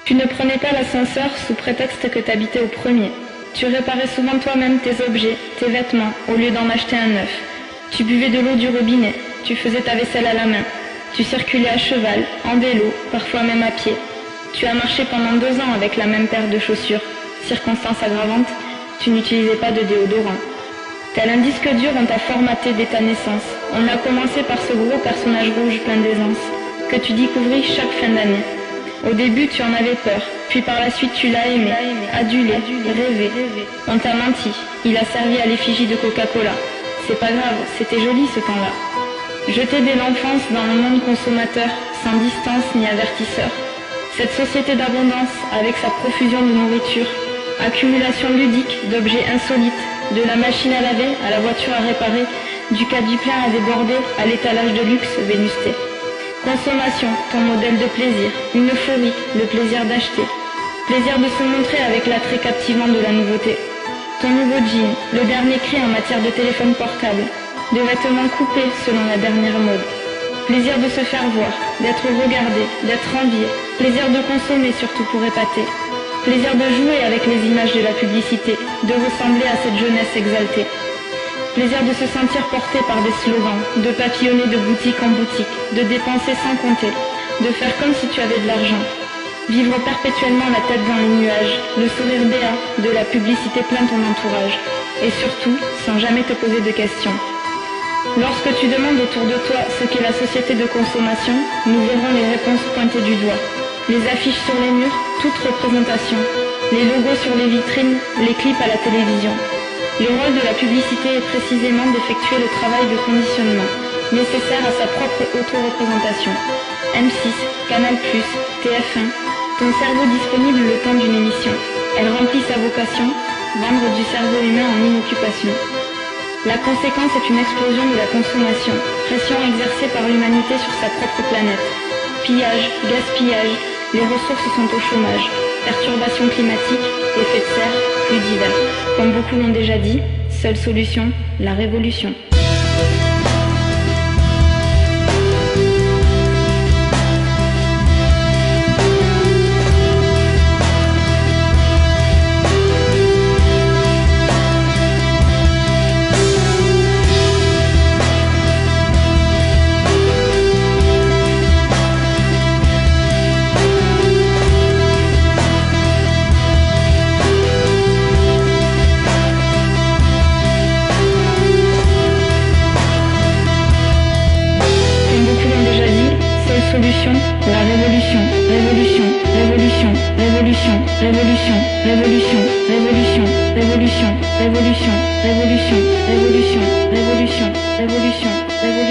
Tu ne prenais pas l'ascenseur sous prétexte que t'habitais au premier. Tu réparais souvent toi-même tes objets, tes vêtements, au lieu d'en acheter un neuf. Tu buvais de l'eau du robinet, tu faisais ta vaisselle à la main. Tu circulais à cheval, en vélo, parfois même à pied. Tu as marché pendant 2 ans avec la même paire de chaussures. Circonstance aggravante, tu n'utilisais pas de déodorant. Tel un disque dur, on t'a formaté dès ta naissance. On a commencé par ce gros personnage rouge plein d'aisance, que tu découvris chaque fin d'année. Au début, tu en avais peur, puis par la suite tu l'as aimé, adulé, rêvé. On t'a menti, il a servi à l'effigie de Coca-Cola. C'est pas grave, c'était joli ce temps-là. Jeté dès l'enfance dans le monde consommateur, sans distance ni avertisseur. Cette société d'abondance, avec sa profusion de nourriture, accumulation ludique d'objets insolites, de la machine à laver à la voiture à réparer, du caddie plein à déborder à l'étalage de luxe vénusté. Consommation, ton modèle de plaisir, une euphorie, le plaisir d'acheter. Plaisir de se montrer avec l'attrait captivant de la nouveauté. Ton nouveau jean, le dernier cri en matière de téléphone portable, de vêtements coupés selon la dernière mode. Plaisir de se faire voir, d'être regardé, d'être envié. Plaisir de consommer surtout pour épater. Plaisir de jouer avec les images de la publicité, de ressembler à cette jeunesse exaltée. Plaisir de se sentir porté par des slogans, de papillonner de boutique en boutique, de dépenser sans compter, de faire comme si tu avais de l'argent. Vivre perpétuellement la tête dans les nuages, le sourire béat de la publicité plein ton entourage. Et surtout, sans jamais te poser de questions. Lorsque tu demandes autour de toi ce qu'est la société de consommation, nous verrons les réponses pointées du doigt. Les affiches sur les murs, toute représentation. Les logos sur les vitrines, les clips à la télévision. Le rôle de la publicité est précisément d'effectuer le travail de conditionnement, nécessaire à sa propre auto-représentation. M6, Canal+, TF1, ton cerveau disponible le temps d'une émission. Elle remplit sa vocation, vendre du cerveau humain en inoccupation. La conséquence est une explosion de la consommation, pression exercée par l'humanité sur sa propre planète. Pillage, gaspillage, les ressources sont au chômage. Perturbations climatiques, effets de serre, plus divers. Comme beaucoup l'ont déjà dit, seule solution, la révolution. Solution, la révolution, révolution, révolution, révolution, révolution, révolution, révolution, révolution, révolution, révolution, révolution, révolution, révolution, révolution.